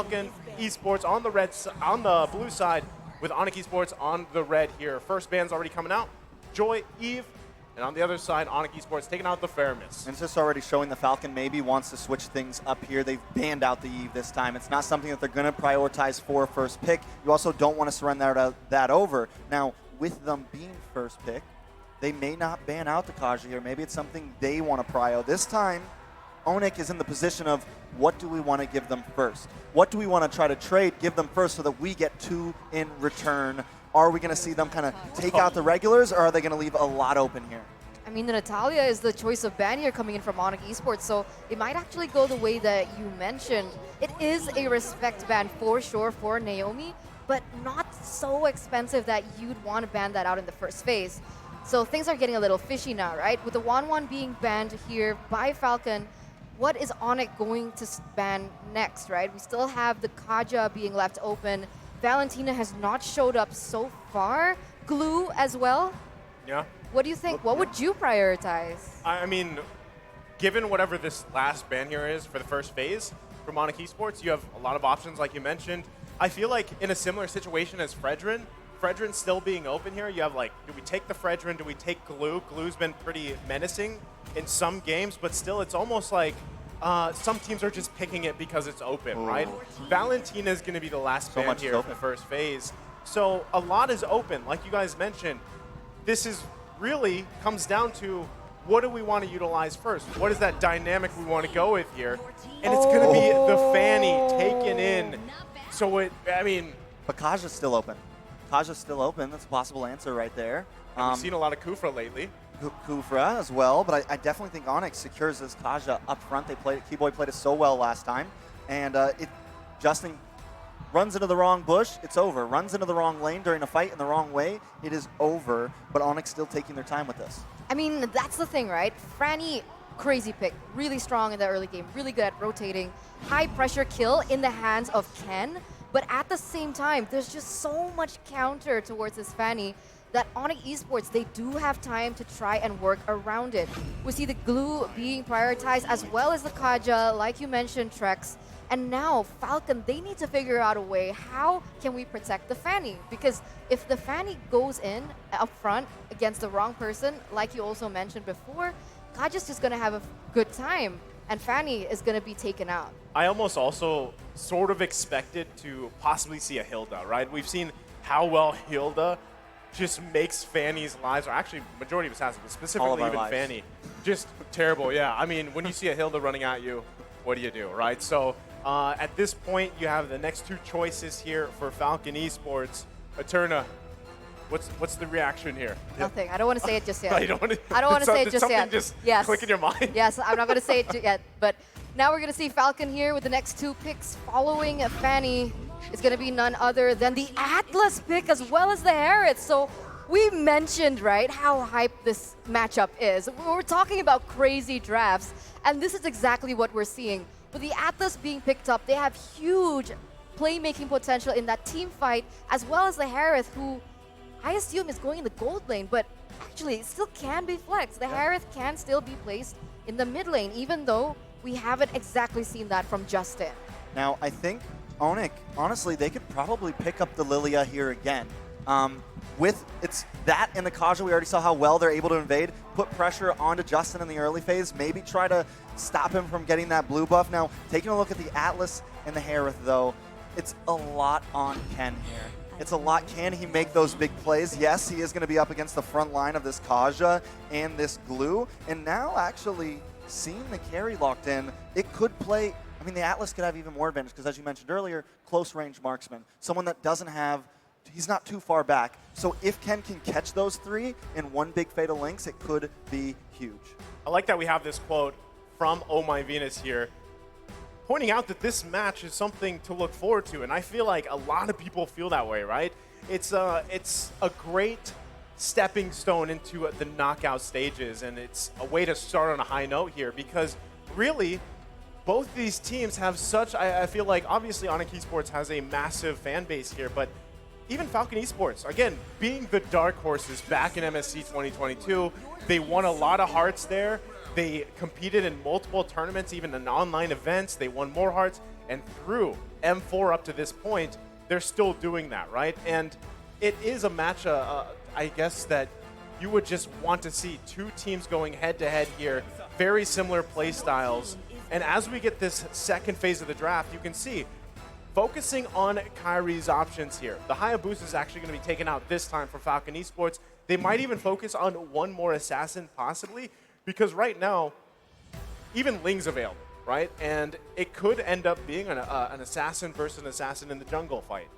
Falcon Esports on the blue side with ONIC Esports on the red here. First band's already coming out. Joy, Eve, and on the other side, ONIC Esports taking out the Faramis. And it's just already showing the Falcon maybe wants to switch things up here. They've banned out the Eve this time. It's not something that they're going to prioritize for first pick. You also don't want to surrender that over. Now, with them being first pick, they may not ban out the Kaja here. Maybe it's something they want to prio. This time, ONIC is in the position of what do we want to give them first? What do we want to try to trade, give them first so that we get 2 in return? Are we going to see them kind of take out the regulars, or are they going to leave a lot open here? I mean, Natalia is the choice of ban here coming in from ONIC Esports, so it might actually go the way that you mentioned. It is a respect ban for sure for Naomi, but not so expensive that you'd want to ban that out in the first phase. So things are getting a little fishy now, right? With the 1-1 being banned here by Falcon, what is ONIC going to ban next, right? We still have the Kaja being left open. Valentina has not showed up so far. Glue as well. Yeah. What do you think? What would you prioritize? I mean, given whatever this last ban here is for the first phase from ONIC Esports, you have a lot of options like you mentioned. I feel like in a similar situation as Fredrin still being open here, you have like, do we take the Fredrin, do we take Glue? Glue's been pretty menacing in some games, but still it's almost like some teams are just picking it because it's open, right? Valentina is going to be the last ban here for the first phase. So a lot is open, like you guys mentioned. This is really comes down to what do we want to utilize first? What is that dynamic we want to go with here? And it's going to be the Fanny taken in. So I mean... But Kaja's still open. Kaja's still open. That's a possible answer right there. We've seen a lot of Kufra lately. Kufra as well, but I definitely think ONIC secures this Kaja up front. Keyboy played it so well last time. And Justin runs into the wrong bush, it's over. Runs into the wrong lane during a fight in the wrong way, it is over. But ONIC still taking their time with this. I mean, that's the thing, right? Franny, crazy pick. Really strong in the early game. Really good at rotating. High pressure kill in the hands of Ken. But at the same time, there's just so much counter towards this Fanny that ONIC Esports, they do have time to try and work around it. We see the Glue being prioritized as well as the Kaja, like you mentioned, Trex. And now, Falcon, they need to figure out a way, how can we protect the Fanny? Because if the Fanny goes in up front against the wrong person, like you also mentioned before, Kaja's just going to have a good time, and Fanny is going to be taken out. I almost also sort of expected to possibly see a Hilda, right? We've seen how well Hilda just makes Fanny's lives, or actually majority of assassins, but specifically even Fanny, just terrible. Yeah, I mean, when you see a Hilda running at you, what do, right? So at this point, you have the next 2 choices here for Falcon Esports. Eterna, what's the reaction here? Nothing. I don't want to say it just yet. I don't want to say it just yet. Just yes. click in your mind? Yes, I'm not going to say it yet. But now we're going to see Falcon here with the next 2 picks following Fanny. It's going to be none other than the Atlas pick as well as the Harrods. So we mentioned, right, how hyped this matchup is. We're talking about crazy drafts, and this is exactly what we're seeing. With the Atlas being picked up, they have huge playmaking potential in that team fight, as well as the Harith, who I assume is going in the gold lane, but actually it still can be flexed. The Harith can still be placed in the mid lane, even though we haven't exactly seen that from Justin. Now, I think ONIC, honestly, they could probably pick up the Lilia here again. It's that and the Kaja, we already saw how well they're able to invade, put pressure onto Justin in the early phase, maybe try to stop him from getting that blue buff. Now, taking a look at the Atlas and the Harith, though, it's a lot on Ken here. It's a lot. Can he make those big plays? Yes, he is going to be up against the front line of this Kaja and this Glue. And now, actually, seeing the carry locked in, it could play. I mean, the Atlas could have even more advantage because, as you mentioned earlier, close range marksman. Someone that doesn't have, he's not too far back. So if Ken can catch those 3 in one big Fatal Links, it could be huge. I like that we have this quote from Oh My Venus here, pointing out that this match is something to look forward to. And I feel like a lot of people feel that way, right? It's a great stepping stone into the knockout stages, and it's a way to start on a high note here because really, both these teams have such, I feel like, obviously ONIC Esports has a massive fan base here, but even Falcon Esports, again, being the dark horses back in MSC 2022, they won a lot of hearts there. They competed in multiple tournaments, even in online events. They won more hearts, and through M4 up to this point, they're still doing that, right? And it is a match, I guess, that you would just want to see two teams going head-to-head here, very similar play styles. And as we get this second phase of the draft, you can see focusing on Kyrie's options here. The Hayabusa is actually going to be taken out this time for Falcon Esports. They might even focus on one more assassin, possibly, because right now, even Ling's available, right? And it could end up being an assassin versus an assassin in the jungle fight.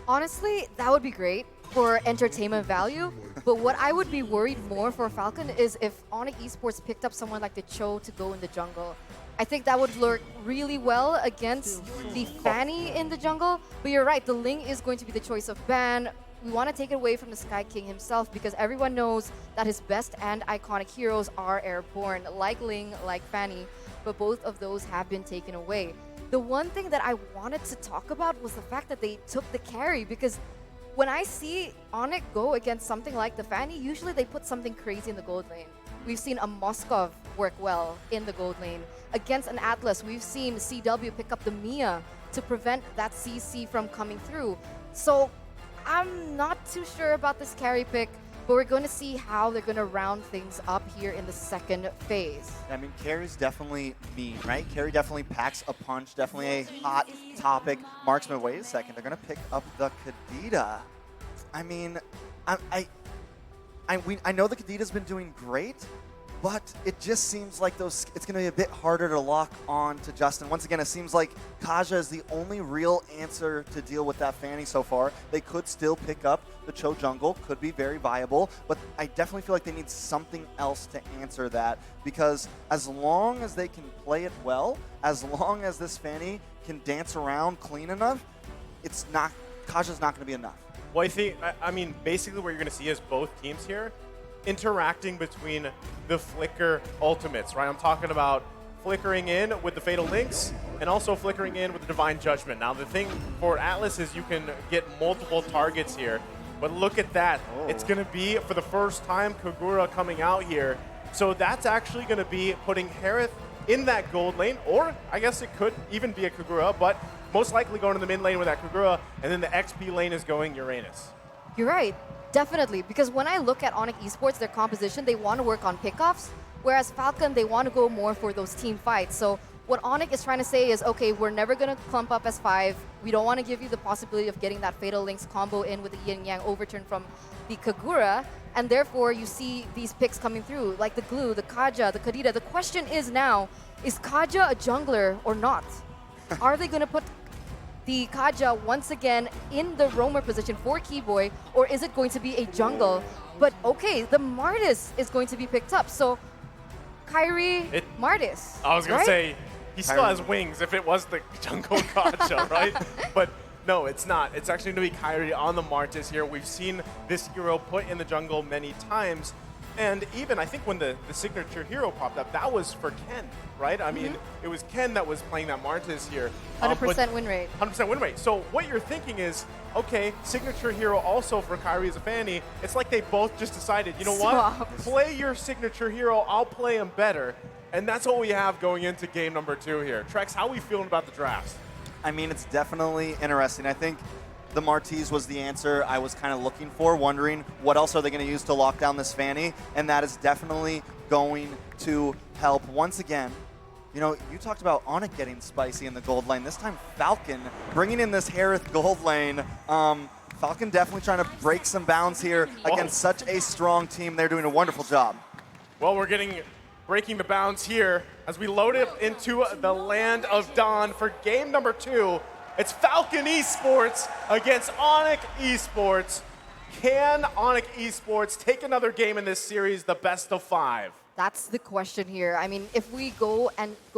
Honestly, that would be great for entertainment value, but what I would be worried more for Falcon is if ONIC Esports picked up someone like the Cho to go in the jungle. I think that would work really well against the Fanny in the jungle, but you're right, the Ling is going to be the choice of ban. We want to take it away from the Sky King himself because everyone knows that his best and iconic heroes are airborne, like Ling, like Fanny, but both of those have been taken away. The one thing that I wanted to talk about was the fact that they took the carry, because when I see ONIC go against something like the Fanny, usually they put something crazy in the gold lane. We've seen a Moskov work well in the gold lane. Against an Atlas, we've seen CW pick up the Mia to prevent that CC from coming through. So I'm not too sure about this carry pick, but we're going to see how they're going to round things up here in the second phase. I mean, carry's definitely mean, right? Carry definitely packs a punch, definitely a hot topic. Marksman, wait a second, they're going to pick up the Kadita. I mean, I know the Kadita's been doing great, but it just seems like it's going to be a bit harder to lock on to Justin. Once again, it seems like Kaja is the only real answer to deal with that Fanny so far. They could still pick up the Cho jungle, could be very viable, but I definitely feel like they need something else to answer that, because as long as they can play it well, as long as this Fanny can dance around clean enough, Kaja's not going to be enough. Well, I mean, basically what you're going to see is both teams here interacting between the Flicker ultimates, right? I'm talking about flickering in with the Fatal Links and also flickering in with the Divine Judgment. Now, the thing for Atlas is you can get multiple targets here, but look at that. Oh. It's going to be, for the first time, Kagura coming out here. So that's actually going to be putting Harith in that gold lane, or I guess it could even be a Kagura, but most likely going to the mid lane with that Kagura, and then the XP lane is going Uranus. You're right. Definitely, because when I look at ONIC Esports, their composition, they want to work on pickoffs, whereas Falcon, they want to go more for those team fights. So what ONIC is trying to say is, okay, we're never going to clump up as 5. We don't want to give you the possibility of getting that Fatal Links combo in with the Yin Yang overturn from the Kagura, and therefore you see these picks coming through, like the Glue, the Kaja, the Kadita. The question is now, is Kaja a jungler or not? Are they going to put the Kaja once again in the roamer position for Keyboy, or is it going to be a jungle? But okay, the Martis is going to be picked up, so Kyrie, Martis. I was going right? to say, he still has wings if it was the jungle Kaja, right? But no, it's not. It's actually going to be Kyrie on the Martis here. We've seen this hero put in the jungle many times. And even, I think when the signature hero popped up, that was for Ken, right? I mean, it was Ken that was playing that Martis here. 100% win rate. 100% win rate. So what you're thinking is, okay, signature hero also for Kyrie as a Fanny. It's like they both just decided, you know what? Play your signature hero, I'll play him better. And that's what we have going into game number 2 here. Trex, how are we feeling about the drafts? I mean, it's definitely interesting. I think the Martis was the answer I was kind of looking for, wondering what else are they going to use to lock down this Fanny, and that is definitely going to help. Once again, you know, you talked about ONIC getting spicy in the gold lane. This time, Falcon bringing in this Harith gold lane. Falcon definitely trying to break some bounds here against such a strong team. They're doing a wonderful job. Well, we're breaking the bounds here as we load it into the Land of Dawn for game number 2. It's Falcon Esports against ONIC Esports. Can ONIC Esports take another game in this series, the best of 5? That's the question here. I mean, if we go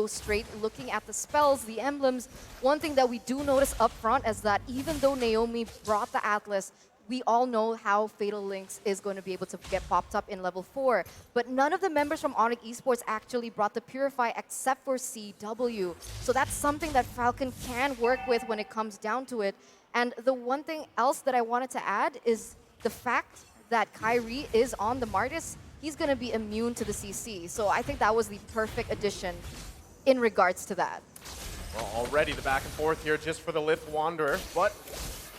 straight looking at the spells, the emblems, one thing that we do notice up front is that even though Naomi brought the Atlas, we all know how Fatal Links is going to be able to get popped up in level 4. But none of the members from ONIC Esports actually brought the Purify except for CW. So that's something that Falcon can work with when it comes down to it. And the one thing else that I wanted to add is the fact that Kyrie is on the Martis. He's going to be immune to the CC. So I think that was the perfect addition in regards to that. Well, already the back and forth here just for the Lith Wanderer, but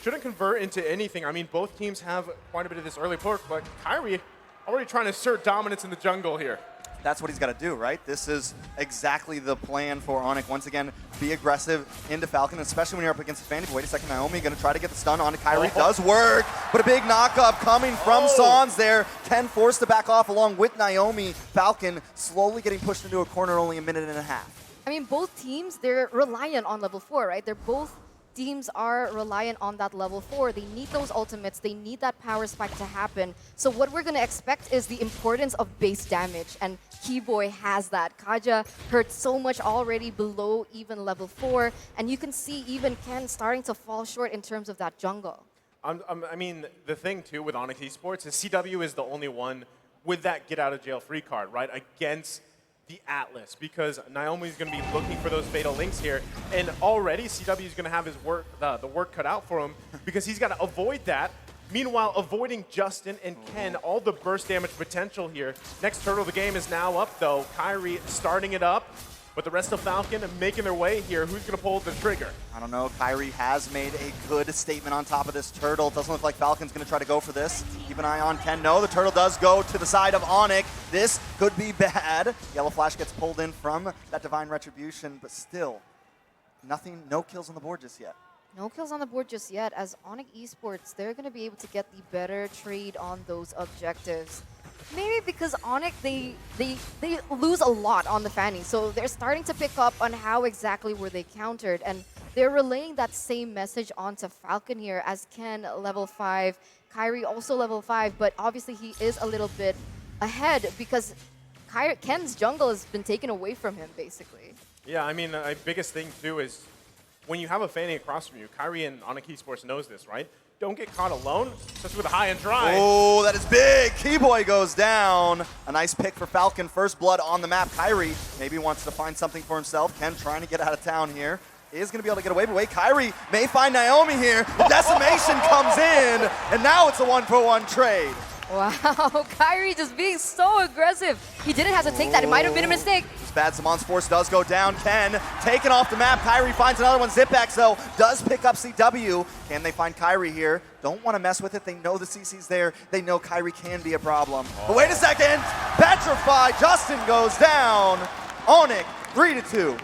shouldn't convert into anything. I mean, both teams have quite a bit of this early perk, but Kyrie already trying to assert dominance in the jungle here. That's what he's got to do, right? This is exactly the plan for ONIC. Once again, be aggressive into Falcon, especially when you're up against Fanny. Wait a second, Naomi going to try to get the stun onto Kyrie. Does work, but a big knockup coming from Sans there. Ken forced to back off along with Naomi. Falcon slowly getting pushed into a corner, only a minute and a half. I mean, both teams, they're reliant on level 4, right? Both teams are reliant on that level 4. They need those ultimates. They need that power spike to happen. So what we're going to expect is the importance of base damage, and Keyboy has that. Kaja hurt so much already below even level 4, and you can see even Ken starting to fall short in terms of that jungle. I mean, the thing, too, with Onyx Esports is CW is the only one with that get-out-of-jail-free card, right, against the Atlas, because Naomi's going to be looking for those fatal links here, and already CW is going to have his work, the work cut out for him, because he's got to avoid that. Meanwhile, avoiding Justin and Ken, all the burst damage potential here. Next turtle of the game is now up, though. Kyrie starting it up, but the rest of Falcon making their way here. Who's going to pull the trigger? I don't know. Kyrie has made a good statement on top of this turtle. Doesn't look like Falcon's going to try to go for this. Keep an eye on Ken. No, the turtle does go to the side of ONIC. This could be bad. Yellow Flash gets pulled in from that Divine Retribution, but still, nothing, no kills on the board just yet. No kills on the board just yet, as ONIC Esports, they're going to be able to get the better trade on those objectives. Maybe because ONIC, they lose a lot on the Fanny, so they're starting to pick up on how exactly were they countered, and they're relaying that same message onto Falcon here, as Ken level 5, Kyrie also level 5, but obviously he is a little bit ahead because Ken's jungle has been taken away from him, basically. Yeah, I mean, the biggest thing, too, is when you have a Fanny across from you, Kyrie and Onyx Esports knows this, right? Don't get caught alone, especially with a high and dry. Oh, that is big. Keyboy goes down. A nice pick for Falcon. First blood on the map. Kyrie maybe wants to find something for himself. Ken trying to get out of town here. Is going to be able to get away, but wait, Kyrie may find Naomi here. The decimation comes in, and now it's a 1-for-1 trade. Wow, Kyrie just being so aggressive. He didn't have to take that. It might have been a mistake. This bad Samon's Force does go down. Ken taken off the map. Kyrie finds another one. Zipx, though, does pick up CW. Can they find Kyrie here? Don't want to mess with it. They know the CC's there. They know Kyrie can be a problem. But wait a second. Petrify. Justin goes down. ONIC, 3-2.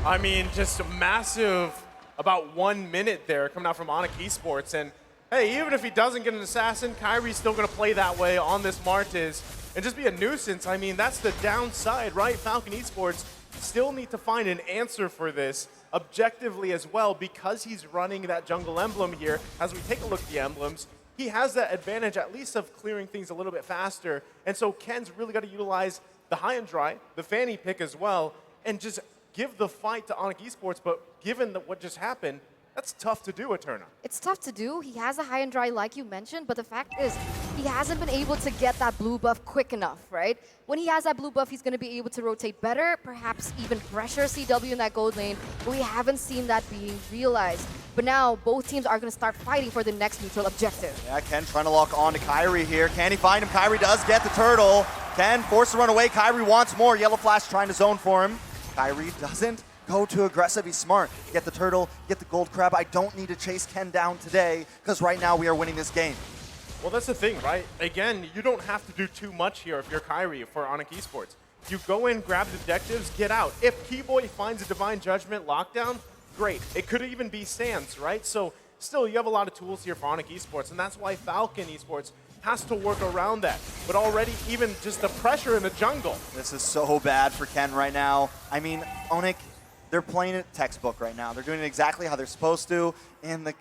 I mean, just a massive, about 1 minute there coming out from Onyx Esports. And hey, even if he doesn't get an assassin, Kyrie's still going to play that way on this Martis and just be a nuisance. I mean, that's the downside, right? Falcon Esports still need to find an answer for this objectively as well, because he's running that jungle emblem here. As we take a look at the emblems, he has that advantage at least of clearing things a little bit faster. And so Ken's really got to utilize the high and dry, the Fanny pick as well, and just give the fight to Onyx Esports. But given what just happened, that's tough to do, Eterna. It's tough to do. He has a high and dry like you mentioned, but the fact is he hasn't been able to get that blue buff quick enough, right? When he has that blue buff, he's going to be able to rotate better, perhaps even pressure CW in that gold lane, but we haven't seen that being realized. But now both teams are going to start fighting for the next neutral objective. Yeah, Ken trying to lock on to Kyrie here. Can he find him? Kyrie does get the turtle. Ken forced to run away. Kyrie wants more. Yellow Flash trying to zone for him. Kyrie doesn't go too aggressive. He's smart. Get the turtle, get the gold crab. I don't need to chase Ken down today because right now we are winning this game. Well, that's the thing, right? Again, you don't have to do too much here if you're Kyrie for Onyx Esports. You go in, grab the objectives, get out. If Keyboy finds a Divine Judgment lockdown, great. It could even be Sans, right? So still, you have a lot of tools here for Onyx Esports, and that's why Falcon Esports has to work around that. But already, even just the pressure in the jungle. This is so bad for Ken right now. I mean, ONIC, they're playing it textbook right now. They're doing it exactly how they're supposed to, and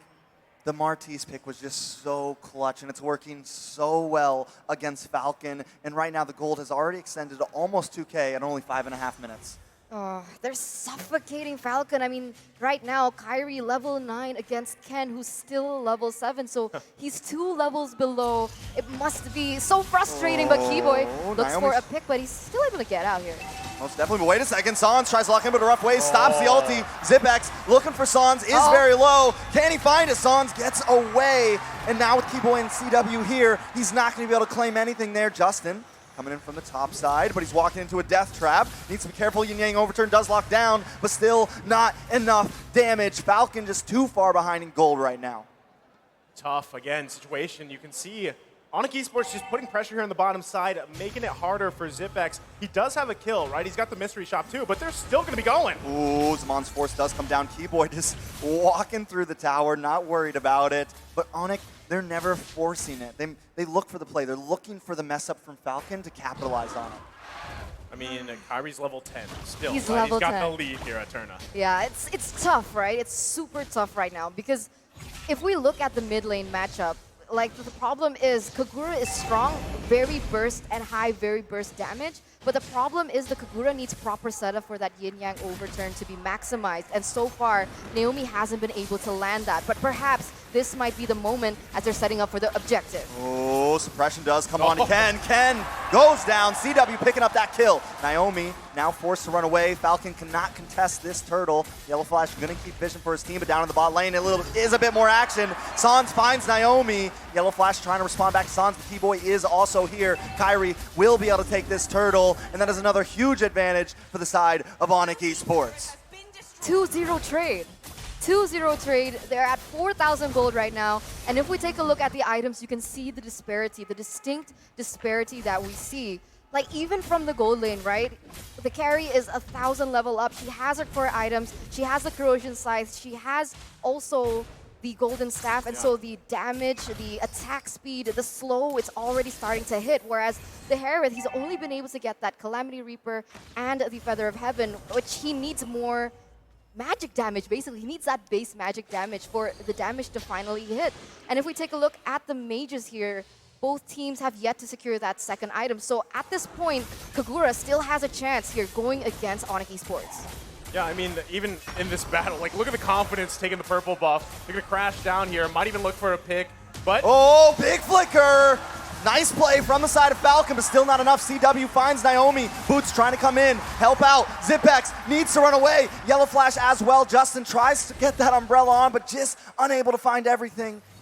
the Martis pick was just so clutch, and it's working so well against Falcon. And right now, the gold has already extended to almost 2K at only 5.5 minutes. Oh, they're suffocating Falcon. I mean, right now, Kyrie level 9 against Ken, who's still level 7. So he's 2 levels below. It must be so frustrating, but Keyboy looks for a pick, but he's still able to get out here. Most definitely, but wait a second. Sans tries to lock him in a rough way, stops the ulti. Zipx looking for Sans, is very low. Can he find it? Sans gets away. And now with Keyboy and CW here, he's not going to be able to claim anything there. Justin coming in from the top side, but he's walking into a death trap. Needs to be careful. Yin Yang overturn does lock down, but still not enough damage. Falcon just too far behind in gold right now. Tough, again, situation. You can see ONIC Esports just putting pressure here on the bottom side, making it harder for Zipex. He does have a kill, right? He's got the mystery shop too, but they're still going to be going. Ooh, Zamon's force does come down. Keyboy just walking through the tower, not worried about it. But ONIC, they're never forcing it. They look for the play. They're looking for the mess up from Falcon to capitalize on it. I mean, Kyrie's level 10 still. He's right? level He's got 10. the lead here at Turna. Yeah, it's tough, right? It's super tough right now because if we look at the mid lane matchup, like the problem is Kagura is strong, very burst and high, very burst damage. But the problem is the Kagura needs proper setup for that Yin Yang overturn to be maximized. And so far, Naomi hasn't been able to land that. But perhaps this might be the moment as they're setting up for the objective. Oh, suppression does come on to Ken. Ken goes down. CW picking up that kill. Naomi now forced to run away. Falcon cannot contest this turtle. Yellow Flash going to keep vision for his team, but down in the bot lane, is a bit more action. Sans finds Naomi. Yellow Flash trying to respond back to Sans, but T-Boy is also here. Kyrie will be able to take this turtle, and that is another huge advantage for the side of ONIC Esports. 2-0 trade. 2-0 trade. They're at 4,000 gold right now. And if we take a look at the items, you can see the disparity, the distinct disparity that we see. Like even from the gold lane, right? The carry is 1,000 level up. She has her core items. She has the corrosion scythe. She has also the golden staff, and so the damage, the attack speed, the slow, it's already starting to hit. Whereas the Hereth, he's only been able to get that Calamity Reaper and the Feather of Heaven, which he needs more magic damage, basically. He needs that base magic damage for the damage to finally hit. And if we take a look at the mages here, both teams have yet to secure that second item. So at this point, Kagura still has a chance here going against ONIC Esports. Yeah, I mean, even in this battle, like, look at the confidence taking the purple buff. They're going to crash down here, might even look for a pick, but... Oh, big flicker! Nice play from the side of Falcon, but still not enough. CW finds Naomi. Boots trying to come in, help out. Zipex needs to run away. Yellow Flash as well. Justin tries to get that umbrella on, but just unable to find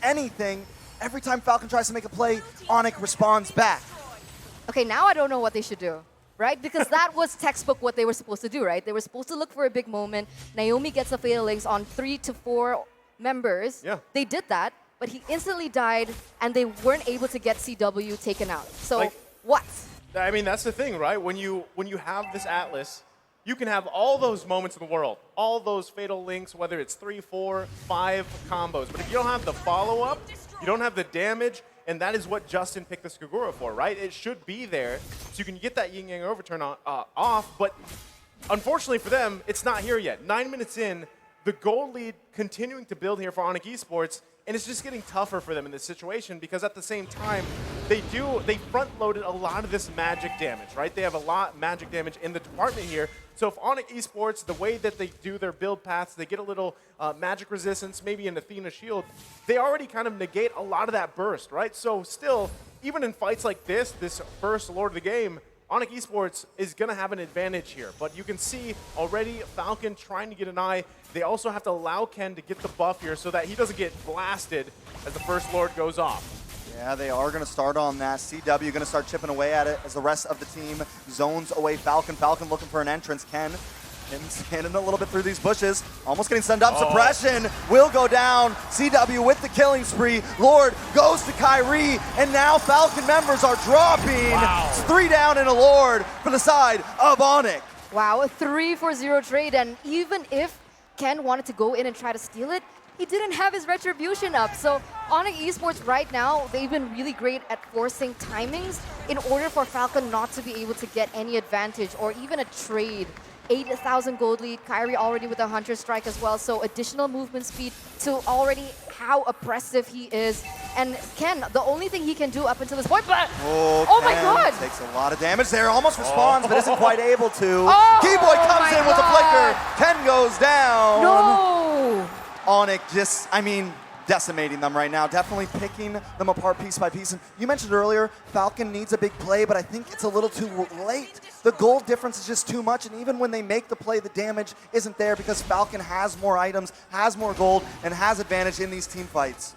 anything. Every time Falcon tries to make a play, ONIC responds back. Okay, now I don't know what they should do. Right? Because that was textbook what they were supposed to do, right? They were supposed to look for a big moment. Naomi gets a Fatal Links on 3 to 4 members. Yeah. They did that, but he instantly died, and they weren't able to get CW taken out. So, like, what? I mean, that's the thing, right? When you have this Atlas, you can have all those moments in the world, all those Fatal Links, whether it's 3, 4, 5 combos. But if you don't have the follow-up, you don't have the damage, and that is what Justin picked this Kagura for, right? It should be there, so you can get that Yin Yang overturn off, but unfortunately for them, it's not here yet. 9 minutes in, the gold lead continuing to build here for ONIC Esports, and it's just getting tougher for them in this situation because at the same time, they front-loaded a lot of this magic damage, right? They have a lot of magic damage in the department here. So if ONIC Esports, the way that they do their build paths, they get a little magic resistance, maybe an Athena shield, they already kind of negate a lot of that burst, right? So still, even in fights like this first Lord of the Game, ONIC Esports is going to have an advantage here. But you can see already Falcon trying to get an eye. They also have to allow Ken to get the buff here so that he doesn't get blasted as the first Lord goes off. Yeah, they are going to start on that. CW going to start chipping away at it as the rest of the team zones away Falcon. Falcon looking for an entrance. Ken him standing a little bit through these bushes. Almost getting sent up. Suppression will go down. CW with the killing spree. Lord goes to Kyrie. And now Falcon members are dropping. Wow. It's 3 down and a Lord for the side of ONIC. Wow, a 3-for-0 trade, and even if Ken wanted to go in and try to steal it, he didn't have his retribution up. So ONIC Esports right now, they've been really great at forcing timings in order for Falcon not to be able to get any advantage or even a trade. 8,000 gold lead, Kyrie already with a Hunter Strike as well, so additional movement speed to already how oppressive he is. And Ken, the only thing he can do up until this point, but oh my god! Takes a lot of damage there, almost responds, but isn't quite able to. Oh, Keyboy comes in with a God. flicker. Ken goes down. No! ONIC just, I mean, decimating them right now, definitely picking them apart piece by piece. And you mentioned earlier, Falcon needs a big play, but I think it's a little too late. The gold difference is just too much, and even when they make the play, the damage isn't there because Falcon has more items, has more gold, and has advantage in these team fights.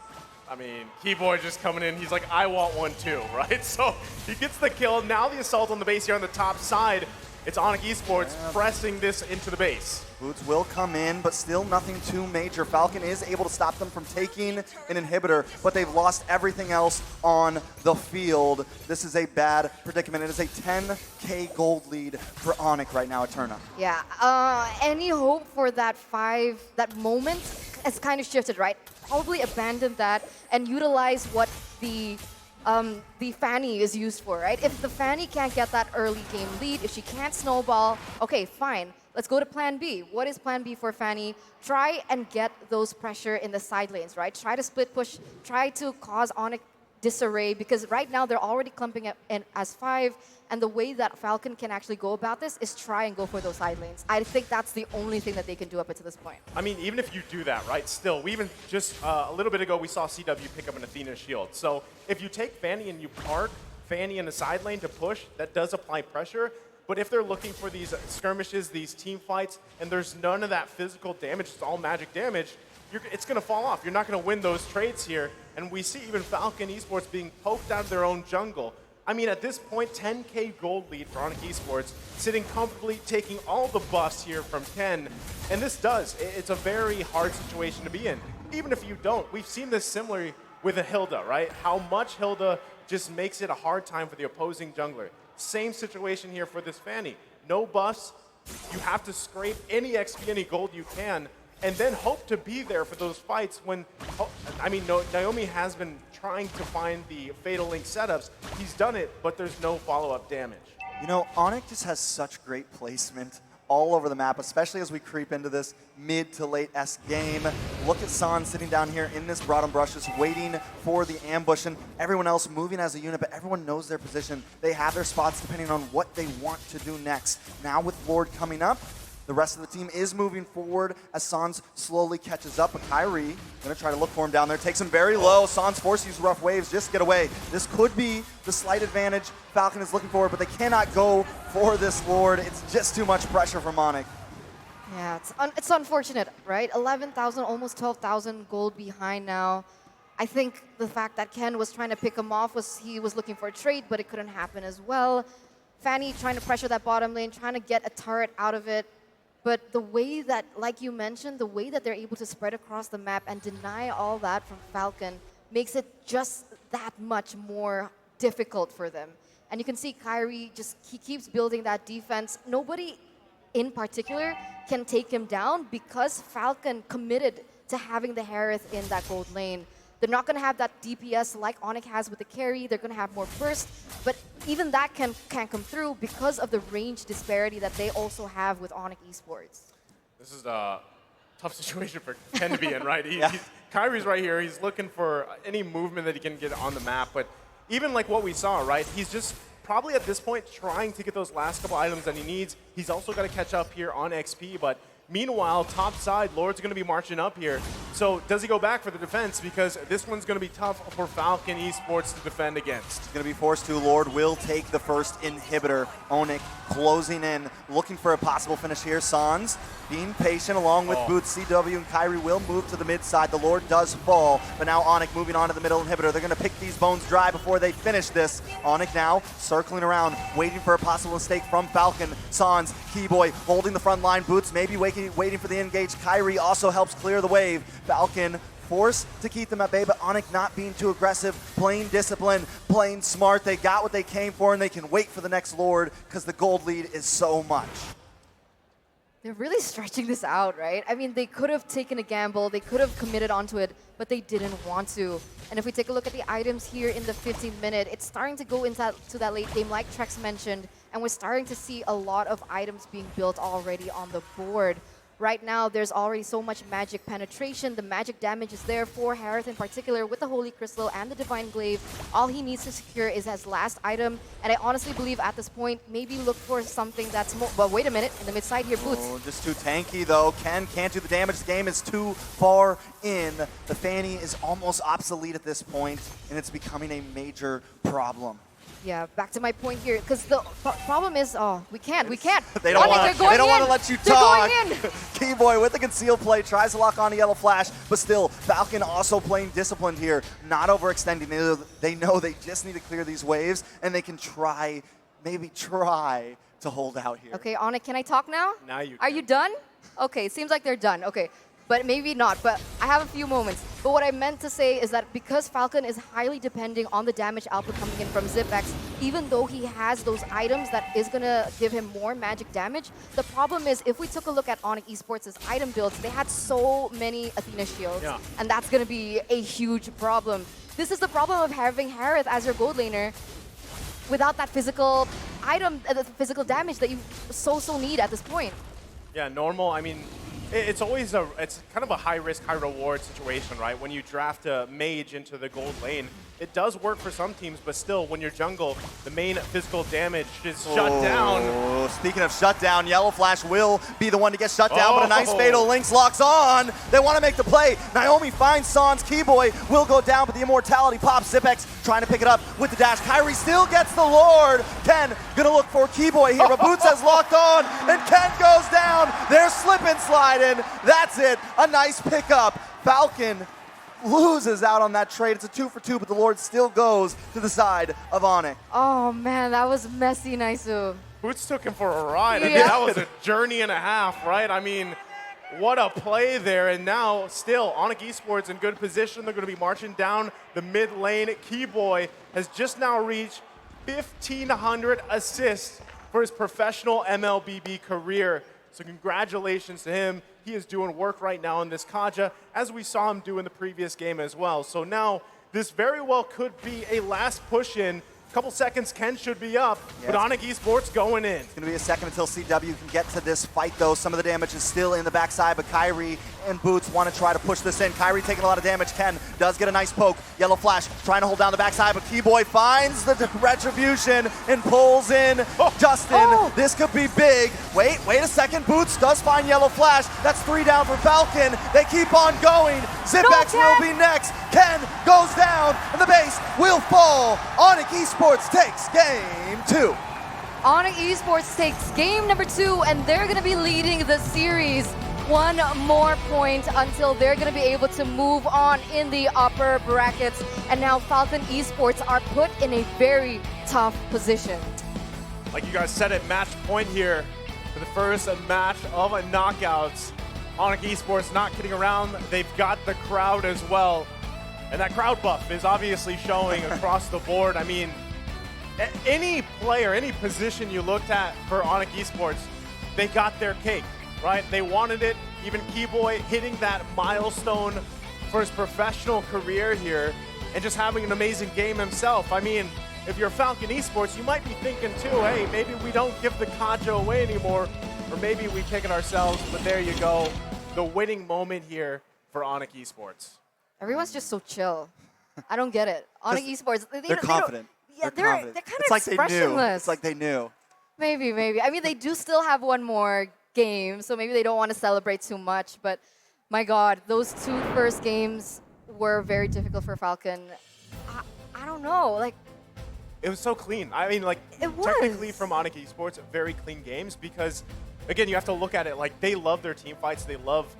I mean, Keyboy just coming in. He's like, I want one too, right? So he gets the kill. Now the assault on the base here on the top side. It's ONIC Esports pressing this into the base. Boots will come in, but still nothing too major. Falcon is able to stop them from taking an inhibitor, but they've lost everything else on the field. This is a bad predicament. It is a 10K gold lead for ONIC right now at Turna. Yeah, any hope for that moment has kind of shifted, right? Probably abandon that and utilize what the Fanny is used for, right? If the Fanny can't get that early game lead, if she can't snowball, okay, fine. Let's go to plan B. What is plan B for Fanny? Try and get those pressure in the side lanes, right? Try to split push, try to cause ONIC disarray, because right now they're already clumping up in as 5, and the way that Falcon can actually go about this is try and go for those side lanes. I think that's the only thing that they can do up until this point. I mean, even if you do that, right, still, we even just a little bit ago, we saw CW pick up an Athena shield. So if you take Fanny and you park Fanny in the side lane to push, that does apply pressure. But if they're looking for these skirmishes, these team fights, and there's none of that physical damage, it's all magic damage, it's going to fall off. You're not going to win those trades here. And we see even Falcon Esports being poked out of their own jungle. I mean, at this point, 10K gold lead for ONIC Esports, sitting comfortably, taking all the buffs here from Ken. And this it's a very hard situation to be in. Even if you don't, we've seen this similarly with a Hilda, right? How much Hilda just makes it a hard time for the opposing jungler. Same situation here for this Fanny. No buffs, you have to scrape any XP, any gold you can, and then hope to be there for those fights when, I mean, Naomi has been trying to find the Fatal Link setups. He's done it, but there's no follow-up damage. You know, ONIC just has such great placement all over the map, especially as we creep into this mid to late S game. Look at San sitting down here in this bottom brush, just waiting for the ambush, and everyone else moving as a unit, but everyone knows their position. They have their spots depending on what they want to do next. Now with Lord coming up, the rest of the team is moving forward as Sans slowly catches up, but Kyrie gonna try to look for him down there. Takes him very low. Sans forced to use rough waves, just get away. This could be the slight advantage Falcon is looking for, but they cannot go for this Lord. It's just too much pressure from ONIC. Yeah, it's unfortunate, right? 11,000, almost 12,000 gold behind now. I think the fact that Ken was trying to pick him off he was looking for a trade, but it couldn't happen as well. Fanny trying to pressure that bottom lane, trying to get a turret out of it. But the way that, like you mentioned, the way that they're able to spread across the map and deny all that from Falcon makes it just that much more difficult for them. And you can see Kyrie he keeps building that defense. Nobody in particular can take him down because Falcon committed to having the Harith in that gold lane. They're not going to have that DPS like ONIC has with the carry. They're going to have more burst, but even that can't come through because of the range disparity that they also have with ONIC Esports. This is a tough situation for Ken to be in, right? Yeah. Kyrie's right here. He's looking for any movement that he can get on the map, but even like what we saw, right? He's just probably at this point trying to get those last couple items that he needs. He's also got to catch up here on XP, but meanwhile, top side, Lord's going to be marching up here. So does he go back for the defense? Because this one's going to be tough for Falcon Esports to defend against. He's going to be forced to. Lord will take the first inhibitor. ONIC closing in, looking for a possible finish here. Sans being patient along with Boots. CW and Kyrie will move to the mid side. The Lord does fall, but now ONIC moving on to the middle inhibitor. They're going to pick these bones dry before they finish this. ONIC now circling around, waiting for a possible mistake from Falcon. Sans, Keyboy holding the front line. Boots maybe waiting for the engage. Kyrie also helps clear the wave. Falcon forced to keep them at bay, but ONIC not being too aggressive, playing disciplined, playing smart. They got what they came for, and they can wait for the next Lord because the gold lead is so much. They're really stretching this out, right? I mean, they could have taken a gamble, they could have committed onto it, but they didn't want to. And if we take a look at the items here in the 15th minute, it's starting to go into that late game, like Trex mentioned, and we're starting to see a lot of items being built already on the board. Right now, there's already so much magic penetration. The magic damage is there for Harith in particular with the Holy Crystal and the Divine Glaive. All he needs to secure is his last item. And I honestly believe at this point, maybe look for something that's more... But wait a minute, in the mid side here, Boots. Oh, just too tanky though. Ken can't do the damage. The game is too far in. The Fanny is almost obsolete at this point, and it's becoming a major problem. Yeah, back to my point here, because the problem is, we can't. They don't want to let you talk. They're going in. Keyboy with the concealed play tries to lock on a yellow flash, but still, Falcon also playing disciplined here, not overextending. They know they just need to clear these waves, and they can maybe try to hold out here. Okay, ONIC, can I talk now? Now you Are can. you done? Okay, seems like they're done. Okay, but maybe not. But I have a few moments. But what I meant to say is that because Falcon is highly depending on the damage output coming in from Zipex, even though he has those items that is going to give him more magic damage, the problem is if we took a look at ONIC Esports' item builds, they had so many Athena shields, and that's going to be a huge problem. This is the problem of having Harith as your gold laner without that physical item, the physical damage that you so need at this point. Yeah, normal. I mean, it's always it's kind of a high risk, high reward situation, right? When you draft a mage into the gold lane, it does work for some teams, but still, when you're jungle, the main physical damage is shut down. Speaking of shutdown, Yellow Flash will be the one to get shut down, but a nice Fatal Lynx locks on. They want to make the play. Naomi finds Sans. Keyboy will go down, but the immortality pops. Zipex trying to pick it up with the dash. Kyrie still gets the Lord. Ken gonna look for Keyboy here, but Boots has locked on, and Ken goes down. They're slip and sliding. That's it. A nice pickup. Falcon loses out on that trade. It's a 2-for-2, but the Lord still goes to the side of ONIC. Oh man, that was messy, Naisu. Boots took him for a ride. I mean, that was a journey and a half, right? I mean, what a play there. And now, still, ONIC Esports in good position. They're going to be marching down the mid lane. Keyboy has just now reached 1,500 assists for his professional MLBB career. So congratulations to him. He is doing work right now in this Kaja, as we saw him do in the previous game as well. So now, this very well could be a last push-in. Couple seconds, Ken should be up, but ONIC Esports going in. It's going to be a second until CW can get to this fight, though. Some of the damage is still in the backside, but Kyrie and Boots want to try to push this in. Kyrie taking a lot of damage. Ken does get a nice poke. Yellow Flash trying to hold down the backside, but Keyboy finds the retribution and pulls in Justin. This could be big. Wait a second. Boots does find Yellow Flash. That's 3 down for Falcon. They keep on going. Zipex will be next. Ken goes down, and the base will fall. ONIC Esports takes game 2. ONIC Esports takes game number 2, and they're going to be leading the series. One more point until they're going to be able to move on in the upper brackets. And now Falcon Esports are put in a very tough position. Like you guys said at match point here for the first match of knockouts. ONIC Esports not kidding around. They've got the crowd as well. And that crowd buff is obviously showing across the board. I mean, any player, any position you looked at for ONIC Esports, they got their cake, right? They wanted it. Even Keyboy hitting that milestone for his professional career here and just having an amazing game himself. I mean, if you're Falcon Esports, you might be thinking too, hey, maybe we don't give the Kaja away anymore, or maybe we take it ourselves, but there you go. The winning moment here for ONIC Esports. Everyone's just so chill. I don't get it. ONIC Esports, they're confident. Yeah, they're kind of it's expressionless. Like they knew. It's like they knew. Maybe. I mean, they do still have one more game, so maybe they don't want to celebrate too much. But my God, those 2 first games were very difficult for Falcon. I don't know, like. It was so clean. I mean, like, technically from ONIC Esports, very clean games because, again, you have to look at it like they love their team fights. They love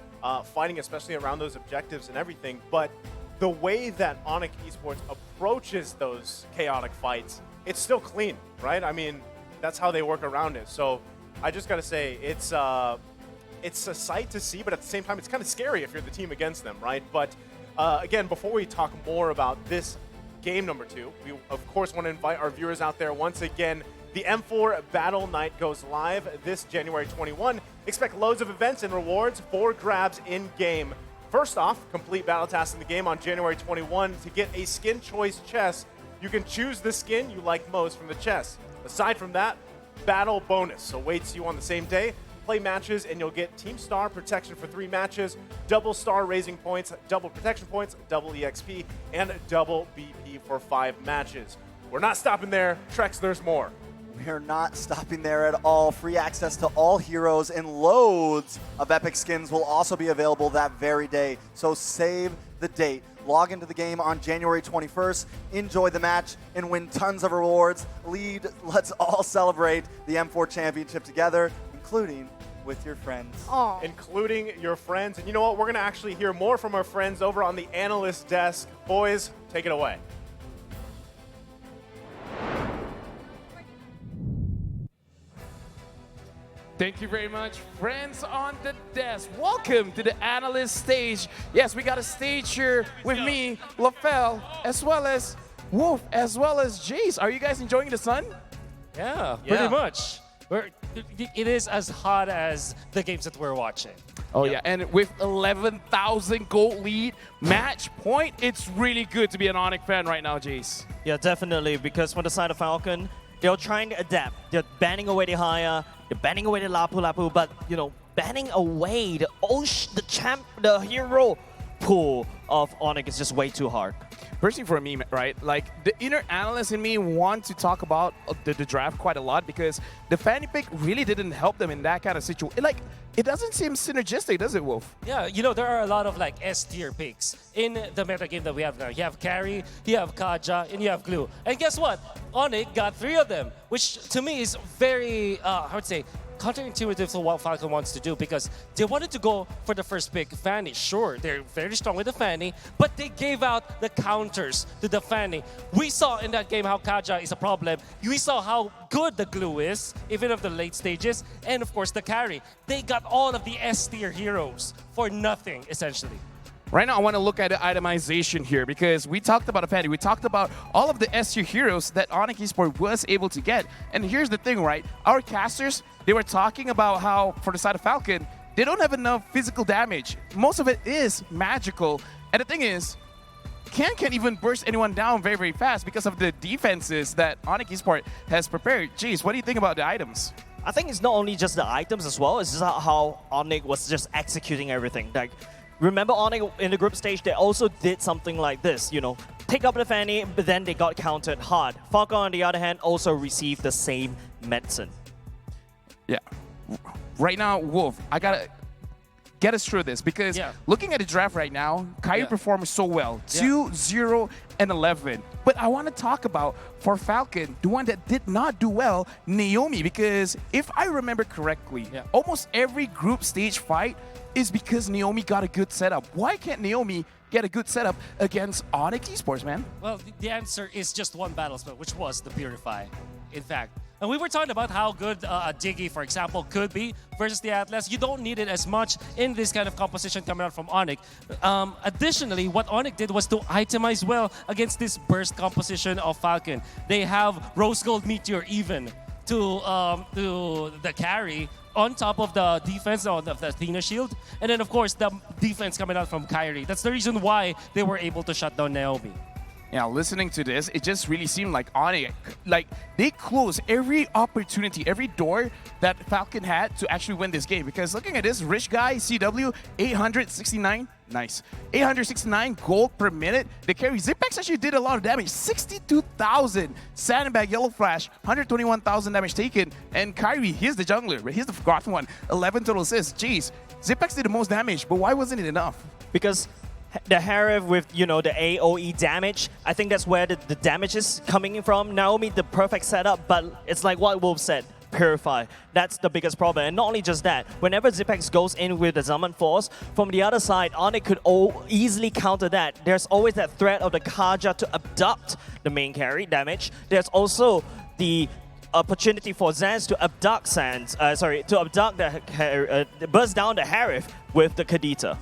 fighting, especially around those objectives and everything. But the way that ONIC Esports approaches those chaotic fights, it's still clean, right? I mean, that's how they work around it. So I just got to say, it's a sight to see, but at the same time, it's kind of scary if you're the team against them, right? But again, before we talk more about this game number 2, we, of course, want to invite our viewers out there once again. The M4 Battle Night goes live this January 21. Expect loads of events and rewards for grabs in-game. First off, complete battle tasks in the game on January 21 to get a skin choice chest. You can choose the skin you like most from the chest. Aside from that, battle bonus awaits you on the same day. Play matches and you'll get Team Star protection for 3 matches, double star raising points, double protection points, double EXP, and double BP for 5 matches. We're not stopping there. Trex, there's more. We are not stopping there at all. Free access to all heroes and loads of epic skins will also be available that very day. So save the date. Log into the game on January 21st, enjoy the match, and win tons of rewards. Let's all celebrate the M4 Championship together, including with your friends. Aw. Including your friends. And you know what? We're going to actually hear more from our friends over on the analyst desk. Boys, take it away. Thank you very much, friends on the desk. Welcome to the analyst stage. Yes, we got a stage here with me, LaFell, as well as Wolf, as well as Jace. Are you guys enjoying the sun? Yeah, pretty much. It is as hot as the games that we're watching. Oh yeah, and with 11,000 gold lead, match point, it's really good to be an ONIC fan right now, Jace. Yeah, definitely, because from the side of Falcon, they're trying to adapt. They're banning away the Haya, they're banning away the Lapu Lapu, but, you know, banning away the hero pool of ONIC is just way too hard. Personally, for me, right, like the inner analyst in me want to talk about the draft quite a lot because the Fanny pick really didn't help them in that kind of situation. Like, it doesn't seem synergistic, does it, Wolf? Yeah, you know, there are a lot of like S-tier picks in the meta game that we have now. You have Carry, you have Kaja, and you have Glue. And guess what? ONIC got 3 of them, which to me is very, I would say, counterintuitive to what Falcon wants to do because they wanted to go for the first pick, Fanny. Sure, they're very strong with the Fanny, but they gave out the counters to the Fanny. We saw in that game how Kaja is a problem. We saw how good the Glue is, even of the late stages, and of course the Carry. They got all of the S-tier heroes for nothing, essentially. Right now, I want to look at the itemization here because we talked about a Fanny. We talked about all of the S-tier heroes that ONIC Esports was able to get. And here's the thing, right? Our casters, they were talking about how, for the side of Falcon, they don't have enough physical damage. Most of it is magical. And the thing is, Ken can't even burst anyone down very, very fast because of the defenses that ONIC Esports has prepared. Jeez, what do you think about the items? I think it's not only just the items as well, it's just how ONIC was just executing everything. Like, remember ONIC in the group stage, they also did something like this, you know, pick up the Fanny, but then they got countered hard. Falcon, on the other hand, also received the same medicine. Yeah. Right now, Wolf, I gotta get us through this because looking at the draft right now, Kai performed so well. 2, 0, and 11. But I want to talk about, for Falcon, the one that did not do well, Naomi, because if I remember correctly, almost every group stage fight is because Naomi got a good setup. Why can't Naomi get a good setup against ONIC Esports, man? Well, the answer is just one battle spell, which was the Purify, in fact. And we were talking about how good a Diggy, for example, could be versus the Atlas. You don't need it as much in this kind of composition coming out from ONIC. Additionally, what ONIC did was to itemize well against this burst composition of Falcon. They have Rose Gold Meteor even to the carry on top of the defense of the Athena Shield. And then, of course, the defense coming out from Kyrie. That's the reason why they were able to shut down Naomi. Yeah, listening to this, it just really seemed like ONIC, like they closed every opportunity, every door that Falcon had to actually win this game. Because looking at this, Rich Guy, CW, 869, nice. 869 gold per minute. The carry, Zipex actually did a lot of damage, 62,000. Sandbag, Yellow Flash, 121,000 damage taken. And Kyrie, here's the jungler, here's the forgotten one, 11 total assists. Jeez, Zipex did the most damage, but why wasn't it enough? Because the Harif with, you know, the AoE damage, I think that's where the damage is coming from. Naomi, the perfect setup, but it's like what Wolf said, Purify. That's the biggest problem. And not only just that, whenever Zipex goes in with the Zaman Force, from the other side, ONIC could easily counter that. There's always that threat of the Kaja to abduct the main carry damage. There's also the opportunity for Zans to abduct burst down the Harif with the Kadita.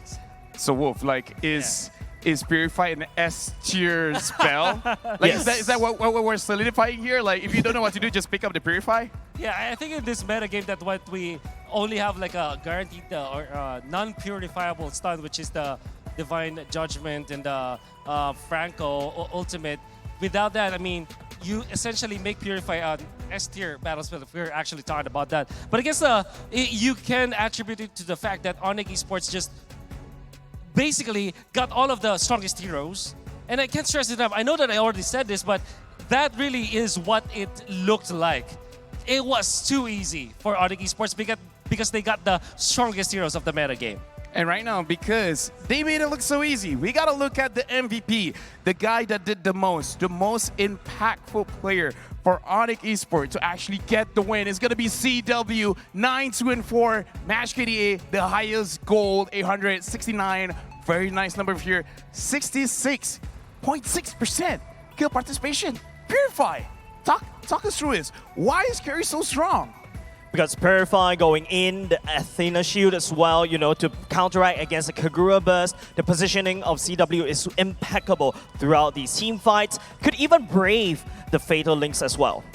So Wolf, like, is Purify an S-tier spell? Like, is that what we're solidifying here? Like, if you don't know what to do, just pick up the Purify? Yeah, I think in this meta game that what we only have like a guaranteed or non-purifiable stun, which is the Divine Judgment and the Franco Ultimate. Without that, I mean, you essentially make Purify an S-tier battle spell if we're actually talking about that. But I guess you can attribute it to the fact that ONIC Esports just basically got all of the strongest heroes. And I can't stress it enough. I know that I already said this, but that really is what it looked like. It was too easy for ONIC Esports because they got the strongest heroes of the meta game. And right now, because they made it look so easy, we got to look at the MVP, the guy that did the most impactful player for ONIC Esports to actually get the win is going to be CW, 9-2-4, Match KDA, the highest gold, 869, very nice number here, 66.6% kill participation. Purify, talk us through this. Why is Carry so strong? Because Purify going in, the Athena shield as well, you know, to counteract against the Kagura burst. The positioning of CW is impeccable throughout these team fights. Could even brave the Fatal Links as well.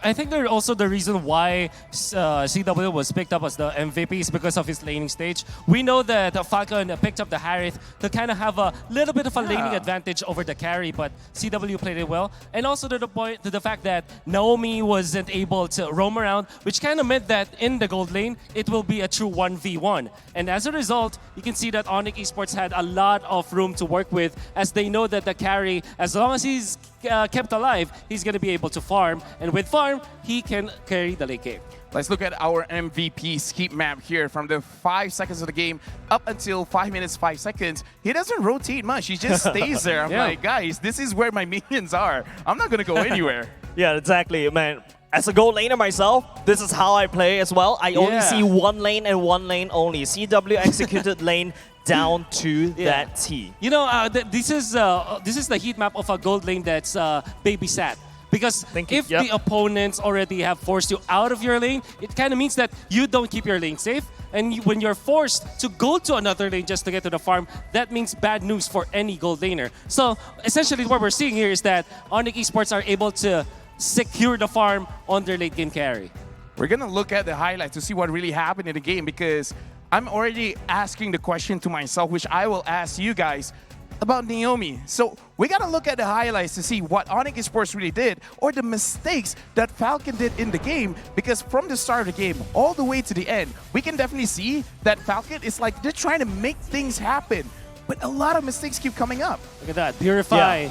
I think they're also the reason why CW was picked up as the MVP is because of his laning stage. We know that Falcon picked up the Harith to kind of have a little bit of a laning advantage over the carry, but CW played it well. And also to the fact that Naomi wasn't able to roam around, which kind of meant that in the gold lane, it will be a true 1v1. And as a result, you can see that ONIC Esports had a lot of room to work with as they know that the carry, as long as he's kept alive, he's going to be able to farm. And with farm, he can carry the late game. Let's look at our MVP scheme map here from the 5 seconds of the game up until 5 minutes, 5 seconds. He doesn't rotate much. He just stays there. I'm like, guys, this is where my minions are. I'm not going to go anywhere. Yeah, exactly, man. As a gold laner myself, this is how I play as well. I only see one lane and one lane only. CW executed lane down to that T. You know, this is the heat map of a gold lane that's babysat. Because if the opponents already have forced you out of your lane, it kind of means that you don't keep your lane safe. And when you're forced to go to another lane just to get to the farm, that means bad news for any gold laner. So essentially what we're seeing here is that ONIC Esports are able to secure the farm on their late game carry. We're going to look at the highlights to see what really happened in the game because I'm already asking the question to myself, which I will ask you guys about Naomi. So we got to look at the highlights to see what ONIC Esports really did or the mistakes that Falcon did in the game, because from the start of the game all the way to the end, we can definitely see that Falcon is like they're trying to make things happen, but a lot of mistakes keep coming up. Look at that, Purify. You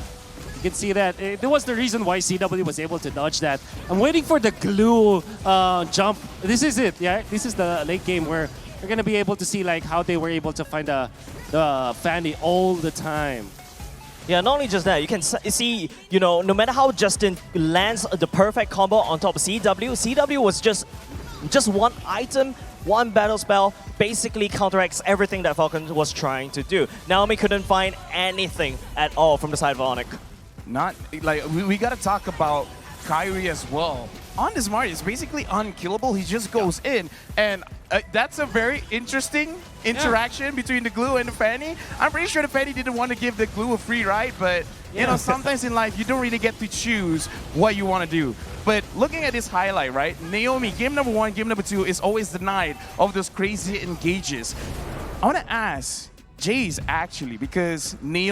can see that. It was the reason why CW was able to dodge that. I'm waiting for the glue jump. This is it, yeah? This is the late game where you're going to be able to see like how they were able to find the Fanny all the time. Yeah, not only just that, you can see, you know, no matter how Justin lands the perfect combo on top of CW was just one item, one battle spell, basically counteracts everything that Falcon was trying to do. Naomi couldn't find anything at all from the side of ONIC. Not like we got to talk about Kyrie as well. On this Mario, it's basically unkillable. He just goes in, and that's a very interesting interaction between the glue and the Fanny. I'm pretty sure the Fanny didn't want to give the glue a free ride, but you know, sometimes in life you don't really get to choose what you want to do. But looking at this highlight, right? Naomi, game number 1, game number 2 is always denied of those crazy engages. I want to ask Jace actually, because Naomi